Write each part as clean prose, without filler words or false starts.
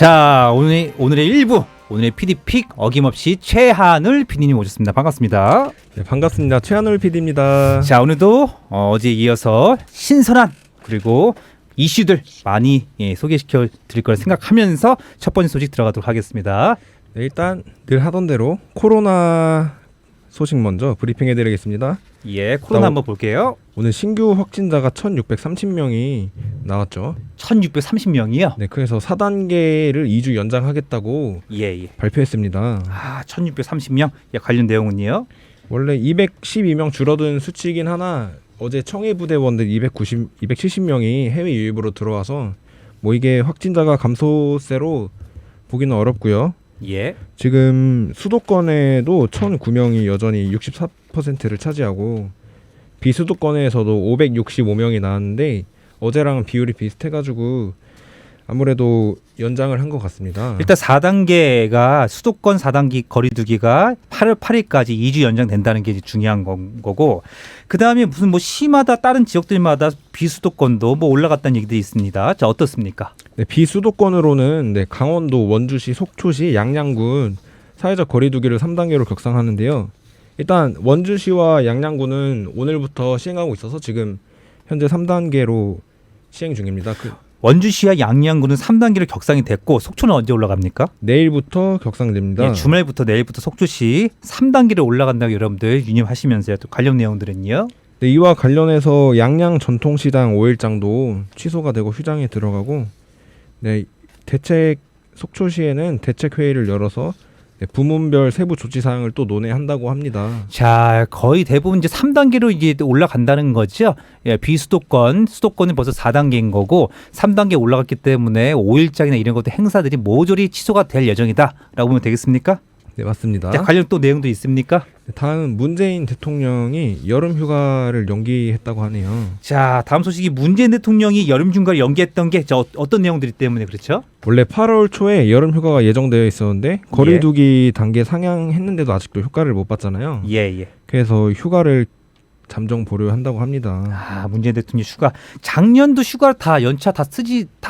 자, 오늘의 1부, 오늘의 PD픽 어김없이 최하늘 PD님 오셨습니다. 반갑습니다. 네, 반갑습니다. 최하늘 PD입니다. 자, 오늘도 어제에 이어서 신선한 그리고 이슈들 많이 소개시켜 드릴 거라 생각하면서 첫 번째 소식 들어가도록 하겠습니다. 네, 일단 늘 하던 대로 코로나 소식 먼저 브리핑해 드리겠습니다. 예, 코로나 한번 볼게요. 오늘 신규 확진자가 1630명이 나왔죠. 1630명이요? 네, 그래서 4단계를 2주 연장하겠다고 예. 발표했습니다. 아, 1630명? 예, 관련 내용은요? 원래 212명 줄어든 수치이긴 하나 어제 청해부대원들 270명이 해외 유입으로 들어와서 뭐 이게 확진자가 감소세로 보기는 어렵고요. 예. 지금 수도권에도 1009명이 여전히 64%를 차지하고 비수도권에서도 565명이 나왔는데 어제랑 비율이 비슷해가지고 아무래도 연장을 한 것 같습니다. 일단 4단계가 수도권 4단계 거리두기가 8월 8일까지 2주 연장된다는 게 중요한 거고, 그 다음에 무슨 뭐 시마다 다른 지역들마다 비수도권도 뭐 올라갔다는 얘기도 있습니다. 자, 어떻습니까? 네, 비수도권으로는 강원도, 원주시, 속초시, 양양군 사회적 거리두기를 3단계로 격상하는데요. 일단 원주시와 양양군은 오늘부터 시행하고 있어서 지금 현재 3단계로 시행 중입니다. 원주시와 양양군은 3단계로 격상이 됐고 속초는 언제 올라갑니까? 내일부터 격상됩니다. 예, 주말부터 내일부터 속초시 3단계로 올라간다고 여러분들 유념하시면서요. 또 관련 내용들은요? 네, 이와 관련해서 양양 전통시장 5일장도 취소가 되고 휴장에 들어가고, 네, 속초시에는 대책회의를 열어서 부문별 세부 조치 사항을 또 논의한다고 합니다. 자, 거의 대부분 이제 3단계로 이제 올라간다는 거죠. 예, 비수도권, 수도권은 벌써 4단계인 거고 3단계 올라갔기 때문에 5일장이나 이런 것도 행사들이 모조리 취소가 될 예정이다라고 보면 되겠습니까? 네, 맞습니다. 자, 관련 또 내용도 있습니까? 다음 문재인 대통령이 여름 휴가를 연기했다고 하네요. 자, 다음 소식이 문재인 대통령이 여름 휴가를 연기했던 게 어떤 내용들이 때문에 그렇죠? 원래 8월 초에 여름 휴가가 예정되어 있었는데 거리두기 단계 상향했는데도 아직도 효과를 못 봤잖아요. 예. 그래서 휴가를 잠정 보류한다고 합니다. 아, 문재인 대통령 휴가. 작년도 휴가 다 연차 다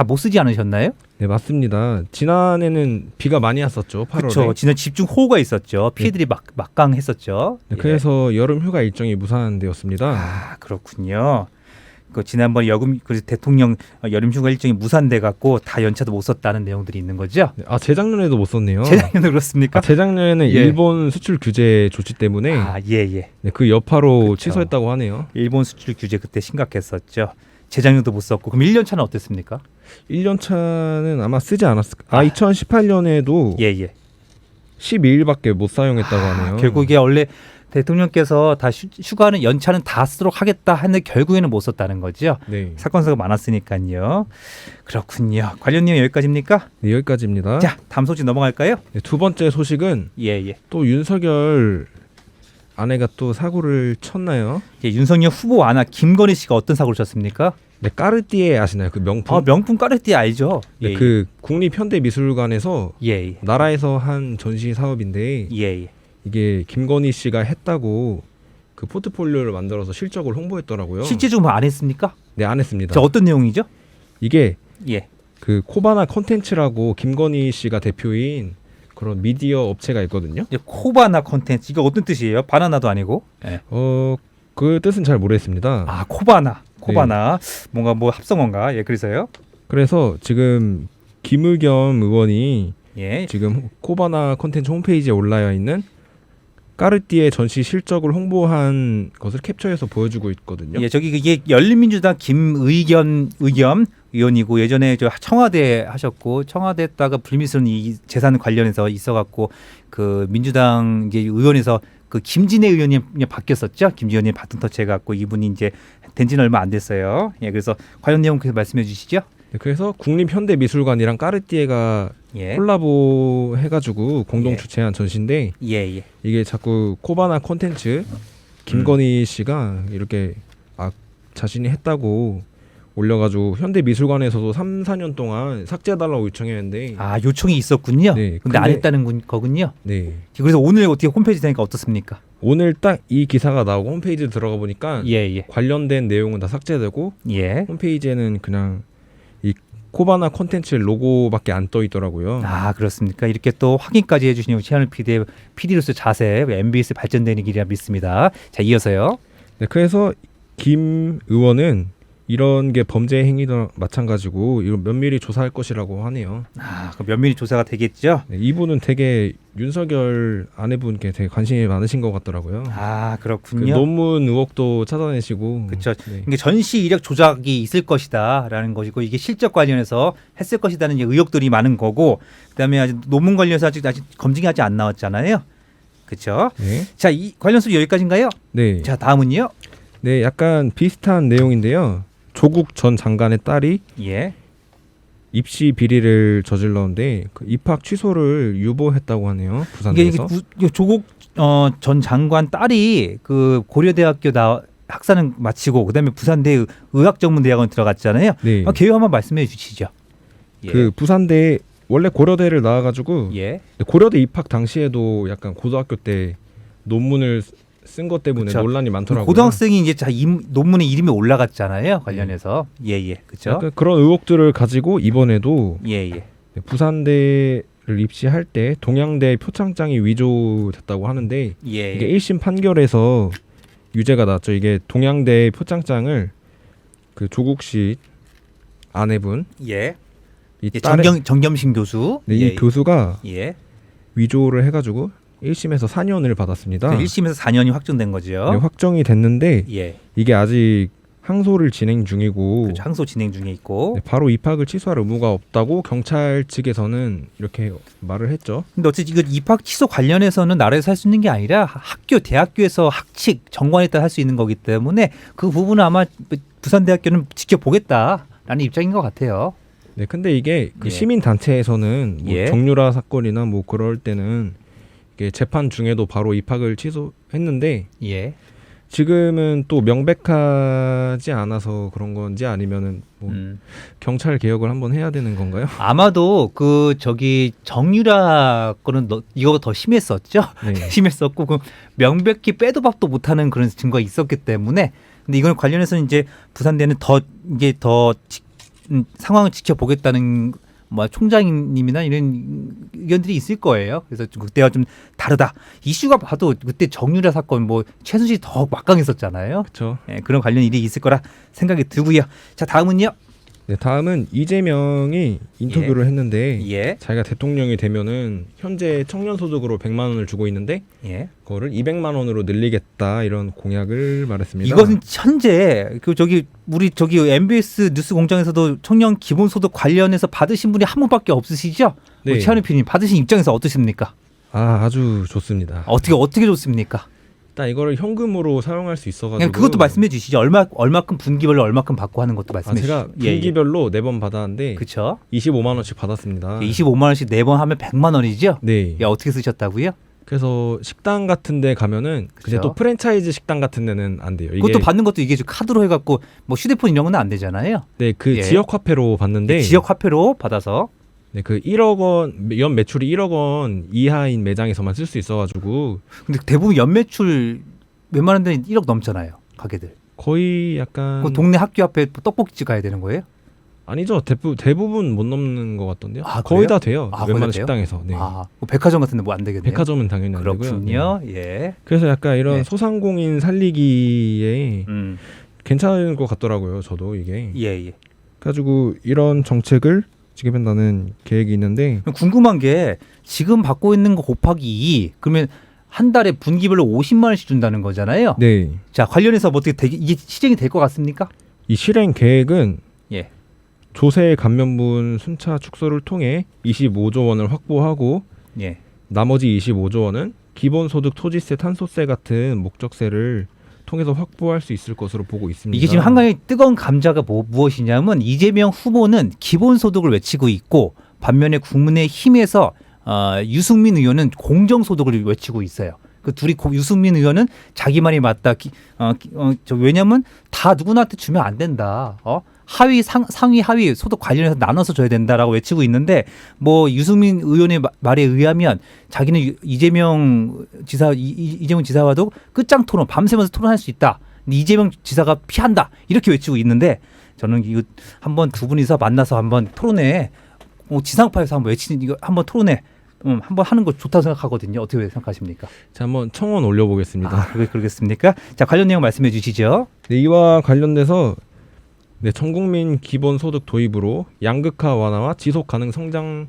못 쓰지 않으셨나요? 네, 맞습니다. 지난해는 비가 많이 왔었죠. 8월에. 그렇죠. 지난 집중호우가 있었죠. 피해들이 막강했었죠. 네, 그래서 여름 휴가 일정이 무산되었습니다. 아, 그렇군요. 그 지난번 대통령 여름 휴가 일정이 무산돼 갖고 다 연차도 못 썼다는 내용들이 있는 거죠. 아, 재작년에도 못 썼네요. 재작년도 그렇습니까? 재작년에는 일본 수출 규제 조치 때문에 예. 네, 그 여파로 그쵸. 취소했다고 하네요. 일본 수출 규제 그때 심각했었죠. 재작년도 못 썼고. 그럼 1년 차는 어땠습니까? 1년 차는 아마 쓰지 않았을까? 2018년에도 예. 12일밖에 못 사용했다고 하네요. 결국 이게 원래 대통령께서 다 휴가는 연차는 다 쓰도록 하겠다 했는데 결국에는 못 썼다는 거죠. 네. 사건 많았으니까요. 그렇군요. 관련 내용 여기까지입니까? 네, 여기까지입니다. 자, 다음 소식 넘어갈까요? 네, 두 번째 소식은 예. 또 윤석열 아내가 또 사고를 쳤나요? 예, 윤석열 후보 아나 김건희 씨가 어떤 사고를 쳤습니까? 네, 까르띠에 아시나요? 그 명품? 명품 까르띠에 알죠? 네, 그 국립현대미술관에서 예. 나라에서 한 전시 사업인데 예. 이게 김건희 씨가 했다고 그 포트폴리오를 만들어서 실적을 홍보했더라고요. 실제 좀 안 했습니까? 네, 안 했습니다. 자, 어떤 내용이죠? 이게 예. 그 코바나 컨텐츠라고 김건희 씨가 대표인 그런 미디어 업체가 있거든요. 코바나 콘텐츠 이거 어떤 뜻이에요? 바나나도 아니고. 예. 그 뜻은 잘 모르겠습니다. 아, 코바나. 뭔가 뭐 합성어인가? 예, 그래서요. 그래서 지금 김의겸 의원이 예. 지금 코바나 컨텐츠 홈페이지에 올라와 있는 까르띠에 전시 실적을 홍보한 것을 캡처해서 보여주고 있거든요. 예, 이게 열린민주당 김의겸 의원이고 예전에 저 청와대 하셨고 청와대 했다가 불미스러운 이 재산 관련해서 있어갖고 그 민주당 이제 의원에서 그 김진애 의원이 바뀌었었죠. 김진애 의원이 바톤 터치해갖고 이분이 이제 된지는 얼마 안 됐어요. 예, 그래서 관련 내용 계속 말씀해 주시죠. 네, 그래서 국립현대미술관이랑 까르띠에가 콜라보 해가지고 공동 주최한 전시인데 예. 이게 자꾸 코바나 콘텐츠 김건희 씨가 이렇게 자신이 했다고 올려가지고 현대미술관에서도 3, 4년 동안 삭제해달라고 요청했는데 요청이 있었군요. 네, 근데 안 했다는 거군요. 네. 그래서 오늘 어떻게 홈페이지 되니까 어떻습니까? 오늘 딱 이 기사가 나오고 홈페이지 들어가 보니까 예. 관련된 내용은 다 삭제되고 예. 홈페이지에는 그냥 이 코바나 콘텐츠 로고밖에 안 떠 있더라고요. 아 그렇습니까? 이렇게 또 확인까지 해주신 최현우 PD의 PD로서 자세, MBS 발전되는 길이라 믿습니다. 자 이어서요. 네, 그래서 김 의원은 이런 게 범죄 행위도 마찬가지고 이거 면밀히 조사할 것이라고 하네요. 아 그럼 면밀히 조사가 되겠죠? 네, 이분은 되게 윤석열 아내분께 되게 관심이 많으신 것 같더라고요. 아 그 그렇군요. 논문 의혹도 찾아내시고. 그렇죠. 네. 이게 전시 이력 조작이 있을 것이다라는 것이고 이게 실적 관련해서 했을 것이다는 이제 의혹들이 많은 거고 그다음에 아직 논문 관련해서 아직 검증이 아직 안 나왔잖아요. 그렇죠. 네. 자, 이 관련수 여기까지인가요? 네. 자, 다음은요. 네, 약간 비슷한 내용인데요. 조국 전 장관의 딸이 예. 입시 비리를 저질렀는데 그 입학 취소를 유보했다고 하네요. 부산대에서. 이게 조국 전 장관 딸이 그 고려대학교 학사는 마치고 그다음에 부산대 의학전문대학원 들어갔잖아요. 네. 개요 한번 말씀해 주시죠. 예. 그 부산대 원래 고려대를 나와가지고 예. 고려대 입학 당시에도 약간 고등학교 때 논문을 쓴 것 때문에 그쵸. 논란이 많더라고요. 고등학생이 이제 논문에 이름이 올라갔잖아요. 관련해서. 예예. 그렇죠. 약간 그런 의혹들을 가지고 이번에도 예예. 부산대를 입시할 때 동양대 표창장이 위조됐다고 하는데 예. 이게 1심 판결에서 유죄가 나왔죠. 이게 동양대 표창장을 그 조국 씨 아내분 예. 이 예, 딸의 정겸신 교수. 네, 예. 이 교수가 예. 위조를 해가지고 1심에서 4년을 받았습니다. 1심에서 4년이 확정된 거죠. 네, 확정이 됐는데 예. 이게 아직 항소를 진행 중이고 그렇죠. 항소 진행 중에 있고. 네, 바로 입학을 취소할 의무가 없다고 경찰 측에서는 이렇게 말을 했죠. 근데 어쨌든 이거 입학 취소 관련해서는 나라에서 할 수 있는 게 아니라 학교, 대학교에서 학칙, 정관에 따라 할 수 있는 거기 때문에 그 부분은 아마 부산대학교는 지켜보겠다라는 입장인 것 같아요. 네, 근데 이게 그 예. 시민 단체에서는 뭐 예. 정유라 사건이나 뭐 그럴 때는 이게 재판 중에도 바로 입학을 취소했는데 예. 지금은 또 명백하지 않아서 그런 건지 아니면은 뭐 경찰 개혁을 한번 해야 되는 건가요? 아마도 그 정유라 거는 이거보다 더 심했었죠. 네. 심했었고 그 명백히 빼도 박도 못하는 그런 증거가 있었기 때문에 근데 이걸 관련해서는 이제 부산대는 이게 더 상황을 지켜보겠다는 뭐 총장님이나 이런 의견들이 있을 거예요. 그래서 그때와 좀 다르다. 이슈가 봐도 그때 정유라 사건 뭐 최순실이 더 막강했었잖아요. 그렇죠. 예, 그런 관련 일이 있을 거라 생각이 들고요. 자 다음은요. 네, 다음은 이재명이 인터뷰를 했는데 예. 자기가 대통령이 되면은 현재 청년 소득으로 100만 원을 주고 있는데 예. 그거를 200만 원으로 늘리겠다 이런 공약을 말했습니다. 이것은 현재 우리 MBS 뉴스 공장에서도 청년 기본소득 관련해서 받으신 분이 한 분밖에 없으시죠? 네. 최한우 PD님 받으신 입장에서 어떠십니까? 아주 좋습니다. 어떻게 좋습니까? 일단 이거를 현금으로 사용할 수 있어가지고 그냥 그것도 말씀해 주시죠. 얼마큼 분기별로 얼마큼 받고 하는 것도 말씀해 제가 주시죠. 분기별로 4번 받았는데 그렇죠. 25만 원씩 받았습니다. 25만 원씩 4번 하면 100만 원이죠? 네. 야, 어떻게 쓰셨다고요? 그래서 식당 같은 데 가면은 근데 그죠. 또 프랜차이즈 식당 같은 데는 안 돼요. 그것도 받는 것도 이게 카드로 해갖고 뭐 휴대폰 이런 건 안 되잖아요. 네, 그 예. 지역 화폐로 받는데 지역 화폐로 받아서 네, 그 1억 원 연 매출이 1억 원 이하인 매장에서만 쓸 수 있어가지고 근데 대부분 연매출 웬만한 데는 1억 넘잖아요. 가게들. 거의 약간 그 동네 학교 앞에 떡볶이집 가야 되는 거예요? 아니죠. 대부분 못 넘는 것 같던데요. 아, 거의 그래요? 다 돼요. 아, 거의 웬만한 다 돼요? 식당에서. 네. 뭐 백화점 같은 데 뭐 안 되겠네요. 백화점은 당연히 안 되고요. 그렇군요. 네. 예. 그래서 약간 이런 네. 소상공인 살리기에 괜찮은 것 같더라고요. 저도 이게. 예. 그래가지고 이런 정책을 지급한다는 계획이 있는데 궁금한 게 지금 받고 있는 거 곱하기 2 그러면 한 달에 분기별로 50만 원씩 준다는 거잖아요. 네. 자 관련해서 뭐 어떻게 이게 실행이 될 것 같습니까? 이 실행 계획은 예. 조세 감면분 순차 축소를 통해 25조 원을 확보하고 예. 나머지 25조 원은 기본소득, 토지세, 탄소세 같은 목적세를 통해서 확보할 수 있을 것으로 보고 있습니다. 이게 지금 한강의 뜨거운 감자가 무엇이냐면 이재명 후보는 기본소득을 외치고 있고 반면에 국민의힘에서 유승민 의원은 공정소득을 외치고 있어요. 그 둘이 유승민 의원은 자기 말이 맞다. 왜냐하면 다 누구나한테 주면 안 된다. 하위 상위 하위 소득 관련해서 나눠서 줘야 된다라고 외치고 있는데 뭐 유승민 의원의 말에 의하면 자기는 이재명 지사와도 끝장 토론 밤새면서 토론할 수 있다. 이재명 지사가 피한다 이렇게 외치고 있는데 저는 이거 한번 두 분이서 만나서 한번 토론회 지상파에서 한번 외치는 이거 한번 토론회 한번 하는 거 좋다고 생각하거든요. 어떻게 생각하십니까? 자, 한번 청원 올려보겠습니다. 아, 그러겠습니까? 자, 관련 내용 말씀해 주시죠. 네, 이와 관련돼서 네, 전국민 기본소득 도입으로 양극화 완화와 지속 가능 성장을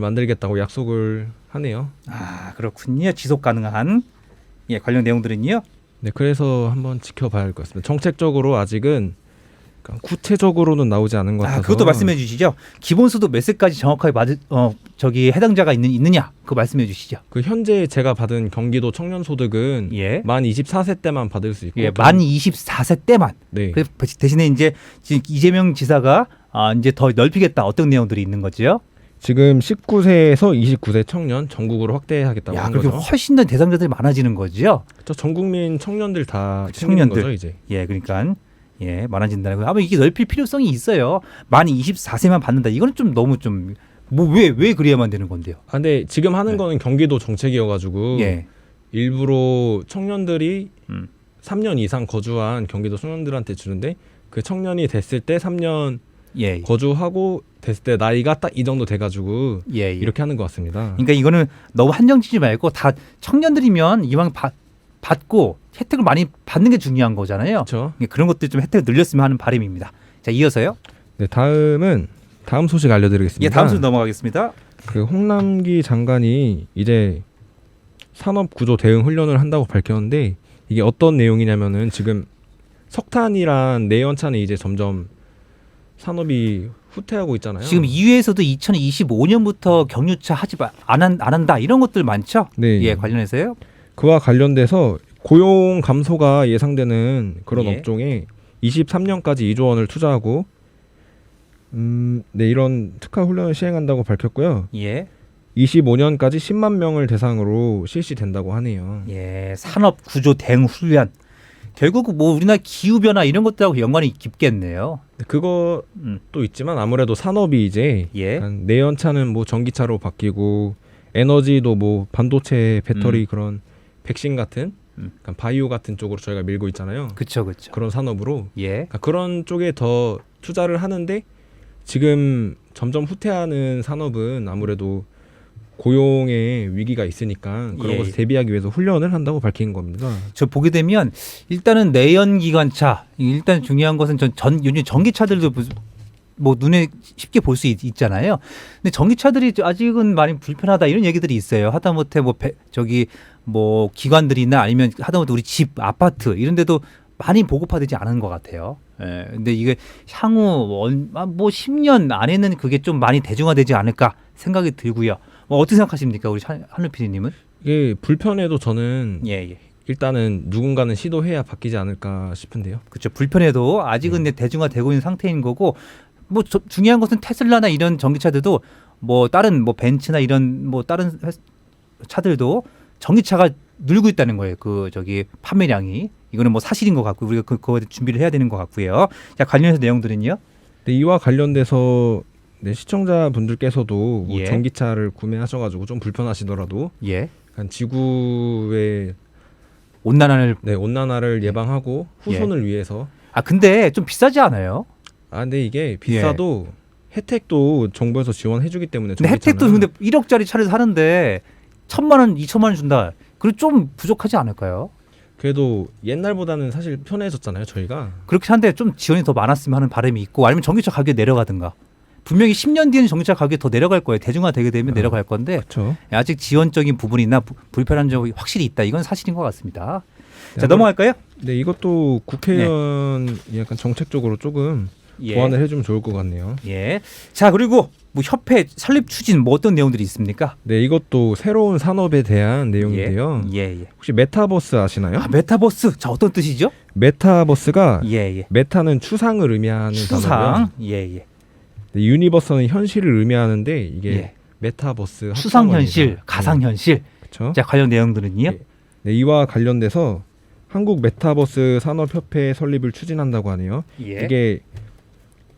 만들겠다고 약속을 하네요. 아, 그렇군요. 지속 가능한 관련 내용들은요. 네, 그래서 한번 지켜봐야 할 것 같습니다. 정책적으로 아직은 구체적으로는 나오지 않은 것 같아서. 그것도 말씀해 주시죠. 기본소득 몇 세까지 정확하게 저기 해당자가 있느냐? 그거 말씀해 주시죠. 그 현재 제가 받은 경기도 청년 소득은 만 24세 때만 받을 수 있고 만 24세 때만. 네. 대신에 이제 지금 이재명 지사가 이제 더 넓히겠다. 어떤 내용들이 있는 거죠? 지금 19세에서 29세 청년 전국으로 확대하겠다고 한 그렇게 거죠. 훨씬 더 대상자들이 많아지는 거죠. 저 전국민 청년들 다 챙기는 거죠, 이제. 그러니까 많아진다는 거. 아마 이게 넓힐 필요성이 있어요. 만 24세만 받는다. 이거는 좀 너무 좀 뭐 왜 그래야만 되는 건데요? 근데 지금 하는 거는 경기도 정책이어가지고 일부러 청년들이 3년 이상 거주한 경기도 청년들한테 주는데 그 청년이 됐을 때 3년 거주하고 됐을 때 나이가 딱 이 정도 돼가지고 이렇게 하는 것 같습니다. 그러니까 이거는 너무 한정지지 말고 다 청년들이면 이왕 받고 혜택을 많이 받는 게 중요한 거잖아요. 그렇죠. 그런 것들 좀 혜택을 늘렸으면 하는 바람입니다. 자, 이어서요. 네, 다음 소식 알려드리겠습니다. 다음 소식 넘어가겠습니다. 그 홍남기 장관이 이제 산업구조 대응 훈련을 한다고 밝혔는데 이게 어떤 내용이냐면은 지금 석탄이란 내연차는 이제 점점 산업이 후퇴하고 있잖아요. 지금 EU에서도 2025년부터 경유차 안 한다 이런 것들 많죠. 네. 관련해서요. 그와 관련돼서 고용 감소가 예상되는 그런 업종에 23년까지 2조 원을 투자하고 이런 특화 훈련을 시행한다고 밝혔고요. 25년까지 10만 명을 대상으로 실시된다고 하네요. 산업 구조 대응 훈련. 결국 뭐 우리나라 기후 변화 이런 것들하고 연관이 깊겠네요. 그것도 있지만 아무래도 산업이 이제 내연차는 뭐 전기차로 바뀌고 에너지도 뭐 반도체, 배터리 그런 백신 같은 바이오 같은 쪽으로 저희가 밀고 있잖아요. 그렇죠. 그런 산업으로 그런 쪽에 더 투자를 하는데 지금 점점 후퇴하는 산업은 아무래도 고용의 위기가 있으니까 그런 것을 대비하기 위해서 훈련을 한다고 밝힌 겁니다. 저 보게 되면 일단은 내연 기관차 일단 중요한 것은 요즘 전기차들도 뭐 눈에 쉽게 볼 수 있잖아요. 근데 전기차들이 아직은 많이 불편하다 이런 얘기들이 있어요. 하다못해 뭐 기관들이나 아니면 하다못해 우리 집 아파트 이런 데도 많이 보급화되지 않은 것 같아요. 근데 이게 향후 뭐 10년 안에는 그게 좀 많이 대중화되지 않을까 생각이 들고요. 어떻게 생각하십니까, 우리 한루 PD님은? 이게 불편해도 저는 일단은 누군가는 시도해야 바뀌지 않을까 싶은데요. 그렇죠. 불편해도 아직은 대중화되고 있는 상태인 거고, 뭐 중요한 것은 테슬라나 이런 전기차들도 뭐 다른 뭐 벤츠나 이런 뭐 다른 차들도 전기차가 늘고 있다는 거예요. 판매량이. 이거는 뭐 사실인 것 같고 우리가 그거에 준비를 해야 되는 것 같고요. 자, 관련해서 내용들은요. 이와 관련돼서 시청자분들께서도 뭐 전기차를 구매하셔가지고 좀 불편하시더라도 지구의 온난화를 예방하고 후손을 위해서. 근데 좀 비싸지 않아요? 근데 이게 비싸도 혜택도 정부에서 지원해주기 때문에. 근데 혜택도 근데 1억짜리 차를 사는데 1,000만 원, 2천만 원 준다. 그리고 좀 부족하지 않을까요? 그래도 옛날보다는 사실 편해졌잖아요, 저희가. 그렇긴 한데 좀 지원이 더 많았으면 하는 바람이 있고, 아니면 전기차 가격이 내려가든가. 분명히 10년 뒤에는 전기차 가격이 더 내려갈 거예요. 대중화되게 되면 내려갈 건데 그쵸. 아직 지원적인 부분이나 불편한 점이 확실히 있다. 이건 사실인 것 같습니다. 자, 넘어갈까요? 네, 이것도 국회의원 약간 정책적으로 조금 보완을 해주면 좋을 것 같네요. 자, 그리고 뭐 협회 설립 추진 뭐 어떤 내용들이 있습니까? 네, 이것도 새로운 산업에 대한 내용인데요. 혹시 메타버스 아시나요? 메타버스. 자, 어떤 뜻이죠? 메타버스가 메타는 추상을 의미하는 단어고요. 네, 유니버스는 현실을 의미하는데 이게 메타버스 추상 현실, 가상 현실. 그렇죠. 자, 관련 내용들은요? 네, 이와 관련돼서 한국 메타버스 산업협회 설립을 추진한다고 하네요. 이게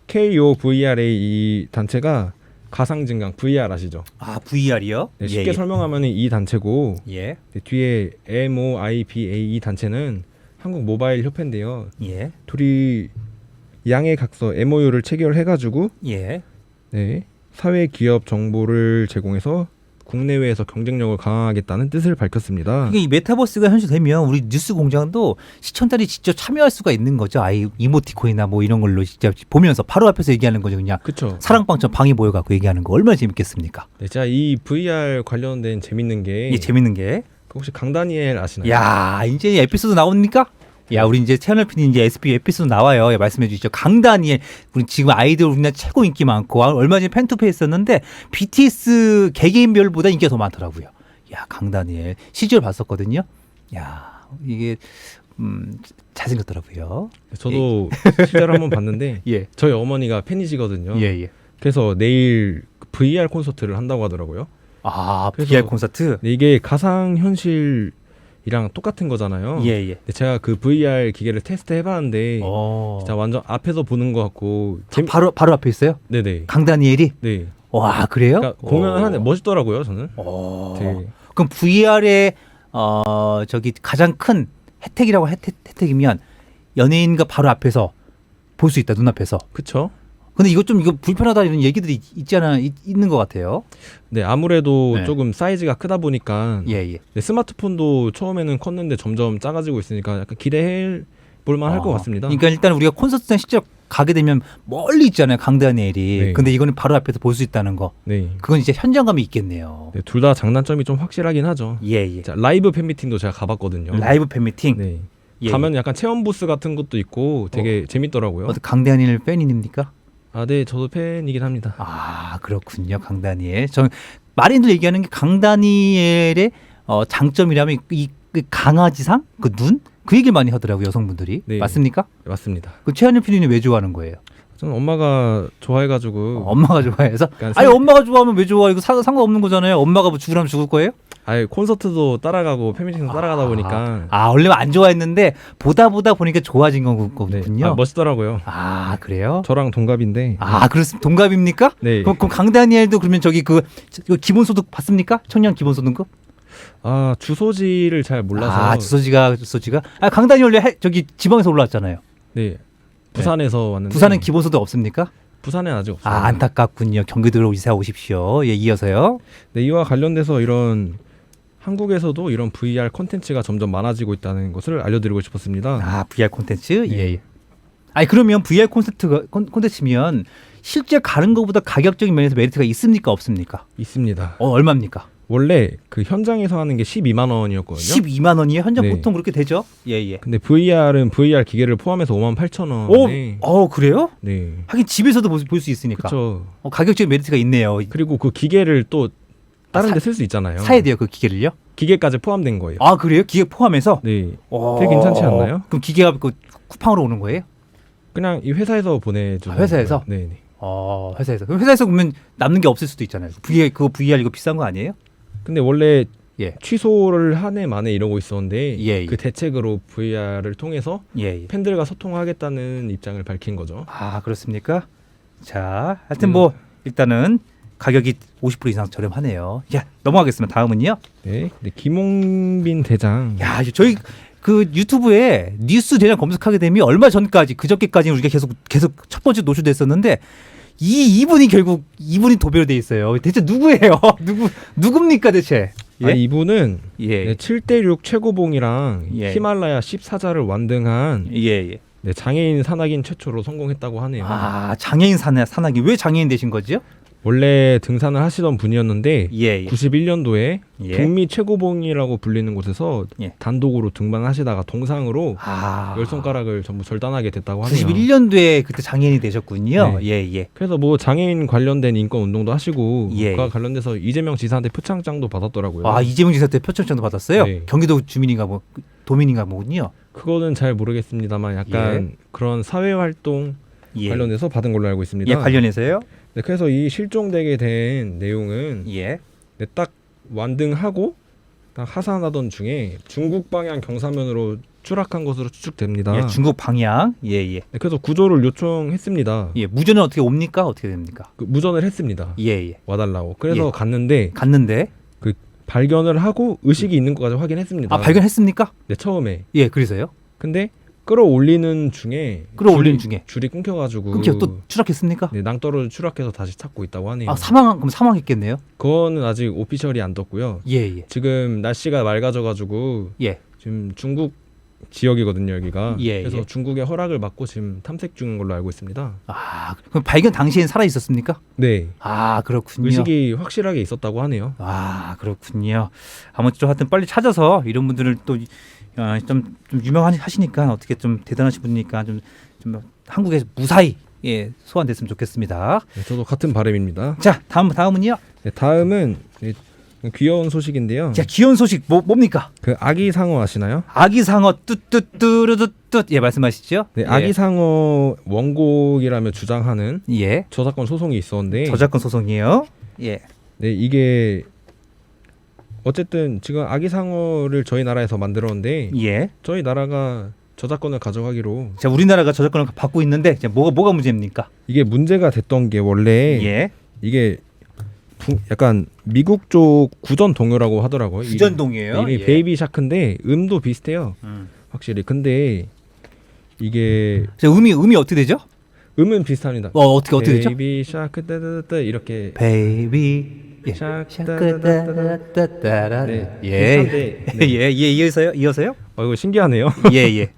KOVRA 이 단체가 가상증강 VR 아시죠? VR이요? 네, 쉽게 설명하면 이 단체고 네, 뒤에 MOIBA 이 단체는 한국 모바일 협회인데요. 둘이 양해 각서 MOU를 체결해가지고 예. 네, 사회 기업 정보를 제공해서 국내외에서 경쟁력을 강화하겠다는 뜻을 밝혔습니다. 이게 이 메타버스가 현실되면 우리 뉴스 공장도 시청자들이 직접 참여할 수가 있는 거죠. 아이 이모티콘이나 뭐 이런 걸로 직접 보면서 바로 앞에서 얘기하는 거죠. 그냥 그렇죠. 사랑방처럼 방에 모여갖고 얘기하는 거 얼마나 재밌겠습니까? 네, 제가 이 VR 관련된 재밌는 게 이게 재밌는 게. 혹시 강다니엘 아시나요? 야 이제 에피소드 나옵니까? 야 우리 이제 채널 PD 이제 SP 에피소드 나와요. 예, 말씀해 주시죠. 강다니엘 우리 지금 아이돌 우리나라 최고 인기 많고 얼마 전에 팬투페 했었는데 BTS 개개인별보다 인기가 더 많더라고요. 야 강다니엘 시절 봤었거든요. 야 이게 잘생겼더라고요. 저도 실제로 한번 봤는데 예. 저희 어머니가 팬이시거든요. 예. 그래서 내일 VR 콘서트를 한다고 하더라고요. 아 그래서- VR 콘서트. 근데 이게 가상 현실이랑 똑같은 거잖아요. 예. 근데 제가 그 VR 기계를 테스트 해봤는데 어. 진짜 완전 앞에서 보는 것 같고 바로 앞에 있어요? 네네. 강다니엘이? 네. 와 그래요? 그러니까 공연을 하는데 멋있더라고요. 저는. 어. 되게. 그럼 VR의 저기 가장 큰 혜택이라고 혜택이면 연예인과 바로 앞에서 볼 수 있다 눈앞에서. 그쵸? 근데 이거 불편하다 이런 얘기들이 있는 것 같아요. 네, 아무래도 네. 조금 사이즈가 크다 보니까 예. 네, 스마트폰도 처음에는 컸는데 점점 작아지고 있으니까 약간 기대해 볼만 할 것 같습니다. 그러니까 일단 우리가 콘서트장 실제로 가게 되면 멀리 있잖아요 강다니엘이. 네. 근데 이거는 바로 앞에서 볼 수 있다는 거. 네. 그건 이제 현장감이 있겠네요. 네, 둘 다 장단점이 좀 확실하긴 하죠. 예. 자, 라이브 팬미팅도 제가 가봤거든요. 라이브 팬미팅. 네. 예. 가면 약간 체험 부스 같은 것도 있고 되게 재밌더라고요. 어떤 강다니엘 팬입니까? 아, 네, 저도 팬이긴 합니다. 아 그렇군요 강다니엘. 전 마린들 얘기하는 게 강다니엘의 장점이라면 그 강아지상 그 눈? 그 얘기를 많이 하더라고요 여성분들이. 네. 맞습니까? 네, 맞습니다. 그 최한일 PD는 왜 좋아하는 거예요? 저는 엄마가 좋아해가지고. 엄마가 좋아해서? 그러니까 아니 엄마가 좋아하면 왜 좋아? 이거 상관없는 거잖아요. 엄마가 뭐 죽으라면 죽을 거예요? 아예 콘서트도 따라가고 팬미팅도 따라가다 보니까. 원래 안 좋아했는데 보다 보니까 좋아진 거군요. 네. 아, 멋있더라고요. 그래요? 저랑 동갑인데. 그렇습니다. 동갑입니까? 네. 그럼 강다니엘도 그러면 저기 그 기본소득 받습니까? 청년 기본소득급? 아, 주소지를 잘 몰라서. 주소지가. 강다니엘 원래 저기 지방에서 올라왔잖아요. 네. 부산에서 왔는데. 부산은 기본소득 없습니까? 부산은 아직 없어요. 안타깝군요. 경기도로 이사 오십시오. 예, 이어서요. 네, 이와 관련돼서 이런 한국에서도 이런 VR 콘텐츠가 점점 많아지고 있다는 것을 알려드리고 싶었습니다. VR 콘텐츠? 네. 예. 아니 그러면 VR 콘텐츠면 실제 가는 것보다 가격적인 면에서 메리트가 있습니까 없습니까? 있습니다. 얼마입니까? 원래 그 현장에서 하는 게 12만 원이었거든요. 12만 원이에요? 현장 네. 보통 그렇게 되죠? 예. 근데 VR은 VR 기계를 포함해서 58,000원에. 그래요? 네. 하긴 집에서도 볼 수 있으니까. 그렇죠. 가격적인 메리트가 있네요. 그리고 그 기계를 또 다른 데 쓸 수 있잖아요. 사야 돼요, 그 기계를요? 기계까지 포함된 거예요. 그래요? 기계 포함해서? 네. 되게 괜찮지 않나요? 그럼 기계가 그 쿠팡으로 오는 거예요? 그냥 이 회사에서 보내주는 회사에서? 거예요. 네. 회사에서. 그럼 회사에서 보면 남는 게 없을 수도 있잖아요. VR 이거 비싼 거 아니에요? 근데 원래 예. 취소를 한 해 만에 이러고 있었는데 예. 그 대책으로 VR을 통해서 예. 팬들과 소통하겠다는 입장을 밝힌 거죠. 그렇습니까? 자, 하여튼 뭐 일단은 가격이 50% 이상 저렴하네요. 넘어가겠습니다. 다음은요. 네. 김홍빈 대장. 저희 그 유튜브에 뉴스 대장 검색하게 되면 얼마 전까지 그저께까지는 우리가 계속 첫 번째 노출됐었는데 이분이 도배로 돼 있어요. 대체 누구예요? 누굽니까 대체? 예? 이분은 예. 네, 7대6 최고봉이랑 예. 히말라야 14자를 완등한 예. 네, 장애인 산악인 최초로 성공했다고 하네요. 장애인 산악인 왜 장애인 되신 거죠? 원래 등산을 하시던 분이었는데 예. 91년도에 예. 북미 최고봉이라고 불리는 곳에서 예. 단독으로 등반하시다가 동상으로 아. 10손가락을 전부 절단하게 됐다고 하네요. 91년도에 그때 장애인이 되셨군요. 네. 예. 그래서 뭐 장애인 관련된 인권 운동도 하시고 예. 그와 관련돼서 이재명 지사한테 표창장도 받았더라고요. 이재명 지사 때 표창장도 받았어요? 네. 경기도 주민인가 도민인가 뭐군요. 그거는 잘 모르겠습니다만 약간 그런 사회 활동 관련해서 받은 걸로 알고 있습니다. 관련해서요? 네, 그래서 이 실종되게 된 내용은 네, 딱 완등하고 딱 하산하던 중에 중국 방향 경사면으로 추락한 것으로 추측됩니다. 중국 방향. 네, 그래서 구조를 요청했습니다. 무전은 어떻게 옵니까? 어떻게 됩니까? 무전을 했습니다. 와달라고. 그래서 갔는데 그 발견을 하고 의식이 있는 것까지 확인했습니다. 발견했습니까? 네, 처음에. 그래서요? 근데 끌어올리는 중에 줄이 끊겨가지고 끊겨 또 추락했습니까? 네, 낭떠러지 추락해서 다시 찾고 있다고 하네요. 아, 그럼 사망했겠네요. 그거는 아직 오피셜이 안 떴고요. 예. 지금 날씨가 맑아져가지고 예. 지금 중국 지역이거든요, 여기가. 예, 그래서 예. 중국의 허락을 받고 지금 탐색 중인 걸로 알고 있습니다. 아, 그럼 발견 당시엔 살아 있었습니까? 네. 아, 그렇군요. 의식이 확실하게 있었다고 하네요. 아, 그렇군요. 아무튼 하여튼 빨리 찾아서 이런 분들을 또 좀 유명하시니까 어떻게 좀 대단하신 분이니까 좀 한국에 무사히 소환됐으면 좋겠습니다. 네, 저도 같은 바람입니다. 자, 다음은요. 네, 다음은 귀여운 소식인데요. 자, 귀여운 소식 뭡니까? 그 아기 상어 아시나요? 아기 상어 뚜뚜뚜루뚜뚜 말씀하시죠? 네, 아기 상어 원곡이라며 주장하는 예. 저작권 소송이 있었는데 저작권 소송이에요. 예. 네, 이게 어쨌든 지금 아기 상어를 저희 나라에서 만들었는데 예. 저희 나라가 저작권을 가져가기로. 자, 우리나라가 저작권을 받고 있는데 자, 뭐가 문제입니까? 이게 문제가 됐던 게 원래 예. 이게 약간 미국 쪽 구전 동요라고 하더라고요. 구전동이에요. 이름이 베이비 샤크인데 음도 비슷해요. 확실히. 근데 이게 자, 음이 어떻게 되죠? 음은 비슷합니다. 어떻게 되죠? 베이비 샤크 따다다다 이렇게 베이비 샤크 따따따따따라. 네. 예. 비슷한데, 네. 이어서요? 이거 신기하네요. 예.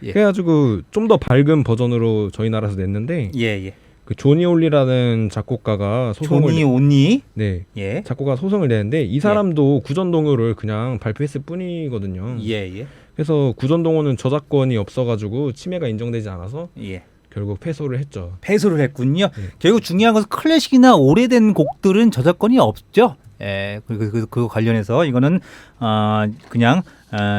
그래가지고 좀 더 밝은 버전으로 저희 나라에서 냈는데 예. 그 조니 올리라는 작곡가가 소송을 조니 온니. 네. 예. 작곡가 소송을 내는데 이 사람도 구전 동요를 그냥 발표했을 뿐이거든요. 예. 그래서 구전 동요는 저작권이 없어가지고 침해가 인정되지 않아서 예. 결국 패소를 했죠. 패소를 했군요. 네. 결국 중요한 것은 클래식이나 오래된 곡들은 저작권이 없죠. 예. 그거 관련해서 이거는 그냥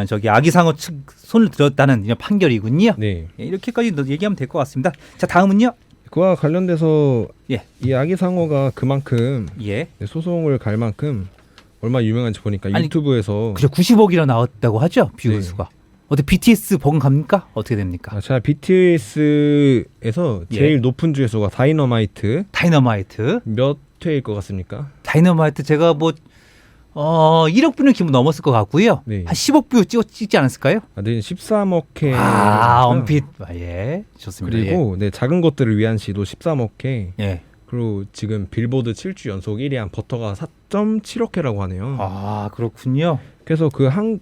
저기 아기상어 측 손을 들었다는 이런 판결이군요. 네. 예, 이렇게까지 얘기하면 될 것 같습니다. 자, 다음은요. 그와 관련돼서 예. 이 아기 상어가 그만큼 예. 소송을 갈 만큼 얼마나 유명한지 보니까 아니, 유튜브에서 그죠, 90억이나 나왔다고 하죠, 뷰수가. 네. 어때 BTS 버금갑니까? 어떻게 됩니까? 제가 BTS에서 예. 제일 높은 주의수가 다이너마이트 다이너마이트. 몇 회일 것 같습니까? 다이너마이트 제가 1억 뷰는 기본 넘었을 것 같고요. 네. 한 10억 뷰 찍지 않았을까요? 네, 13억 회. 언핏. 예, 좋습니다. 그리고 네, 작은 것들을 위한 시도 13억 회. 예. 그리고 지금 빌보드 7주 연속 1위한 버터가 4.7억 회라고 하네요. 그렇군요. 그래서 그 한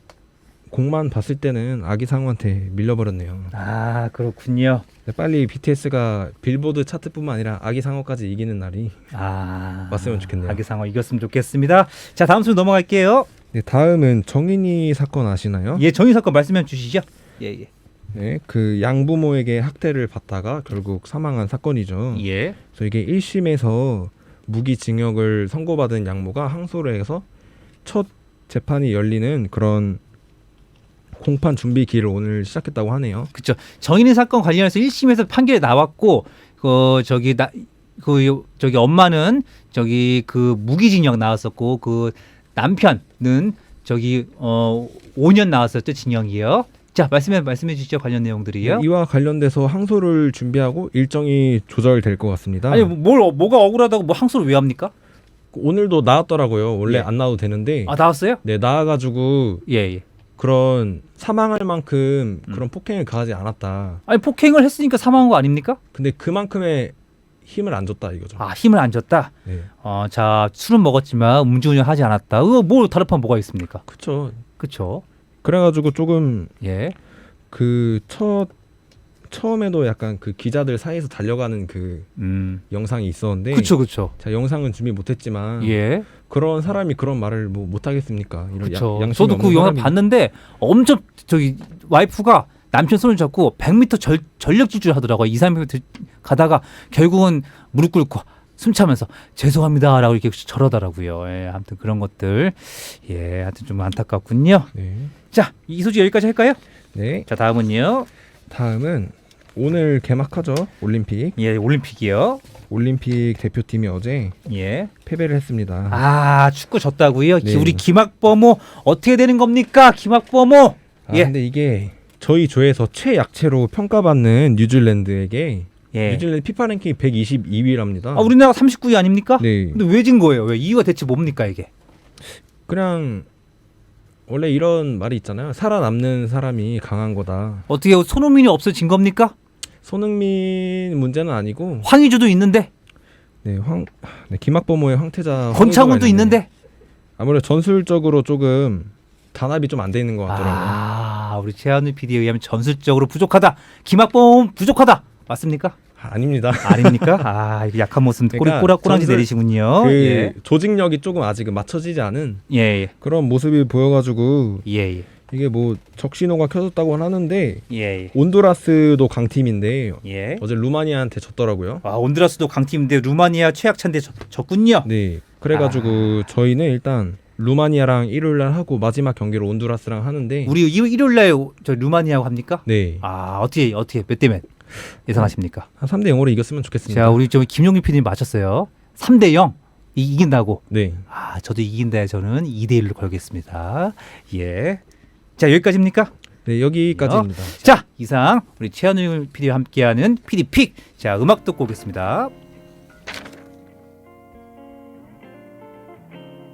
곡만 봤을 때는 아기 상어한테 밀려버렸네요. 그렇군요. 네, 빨리 BTS가 빌보드 차트뿐만 아니라 아기 상어까지 이기는 날이 왔으면 좋겠네요. 아기상어 이겼으면 좋겠습니다. 자, 다음 순서 넘어갈게요. 네, 다음은 정인이 사건 아시나요? 예, 정의 사건 말씀해 주시죠. 예. 네, 그 양부모에게 학대를 받다가 결국 사망한 사건이죠. 예. 그래서 이게 1심에서 무기징역을 선고받은 양모가 항소를 해서 첫 재판이 열리는 그런 공판 준비 기일을 오늘 시작했다고 하네요. 그렇죠. 정인의 사건 관련해서 1심에서 판결이 나왔고 저기 엄마는 그 무기징역 나왔었고 그 남편은 5년 나왔었죠, 징역이요. 자, 말씀해 주시죠, 관련 내용들이요. 네, 이와 관련돼서 항소를 준비하고 일정이 조절될 것 같습니다. 아니, 뭐가 억울하다고 항소를 왜 합니까? 오늘도 나왔더라고요. 원래 예. 안 나와도 되는데. 나왔어요? 네, 나와가지고 예. 그런 사망할 만큼 그런 폭행을 가하지 않았다. 아니, 폭행을 했으니까 사망한 거 아닙니까? 근데 그만큼의 힘을 안 줬다 이거죠. 힘을 안 줬다. 네. 자, 술은 먹었지만 음주운전하지 않았다. 다른 뭐가 있습니까? 그렇죠. 그래가지고 조금 예. 처음에도 약간 그 기자들 사이에서 달려가는 그 영상이 있었는데. 그렇죠. 제가 영상은 준비 못했지만. 예. 그런 사람이 그런 말을 못하겠습니까? 그렇죠. 저도 그 영상 봤는데 엄청 와이프가 남편 손을 잡고 100m 전력 질주를 하더라고요. 2, 3m 가다가 결국은 무릎 꿇고 숨차면서 죄송합니다라고 이렇게 저러더라고요. 예, 아무튼 그런 것들 하여튼 좀 안타깝군요. 네. 자, 이 소식 여기까지 할까요? 네. 자, 다음은 오늘 개막하죠. 올림픽. 예, 올림픽이요. 올림픽 대표팀이 어제 패배를 했습니다. 축구 졌다고요? 네. 우리 김학범호 어떻게 되는 겁니까? 김학범호. 근데 이게 저희 조에서 최약체로 평가받는 뉴질랜드에게 뉴질랜드 피파 랭킹 122위랍니다. 우리나라 39위 아닙니까? 네. 근데 왜 진 거예요? 왜 이유가 대체 뭡니까 이게? 그냥 원래 이런 말이 있잖아요. 살아남는 사람이 강한 거다. 어떻게 손흥민이 없어진 겁니까? 손흥민 문제는 아니고 황의조도 있는데, 네, 김학범호의 황태자 권창훈도 있는데. 아무래도 전술적으로 조금 단합이 좀 안 돼 있는 것 같더라고요. 아, 우리 최한우 PD에 의하면 전술적으로 부족하다. 김학범 부족하다. 맞습니까? 아닙니다. 아닙니까? 아, 이거 약한 모습 그러니까 꼬랑지 전술- 내리시군요. 그 예. 조직력이 조금 아직은 맞춰지지 않은 예, 예, 그런 모습이 보여가지고 예, 이게 뭐 적신호가 켜졌다고 하는데 예, 온두라스도 강팀인데 예. 어제 루마니아한테 졌더라고요. 아, 온두라스도 강팀인데 루마니아 최약차인데 졌군요. 네, 그래가지고 저희는 일단 루마니아랑 일요일날 하고 마지막 경기를 온두라스랑 하는데 우리 일요일날 저 루마니아하고 합니까? 네, 아, 어떻게 몇 대 몇 예상하십니까? 한 3대 0으로 이겼으면 좋겠습니다. 자, 우리 좀 김용민 PD님 맞췄어요. 3대 0 이긴다고. 네, 아, 저도 이긴다. 저는 2대 1로 걸겠습니다. 예. 자, 여기까지입니까? 네 여기까지입니다. 자, 이상 우리 최한우 PD와 함께하는 PD픽. 자, 음악 듣고 오겠습니다.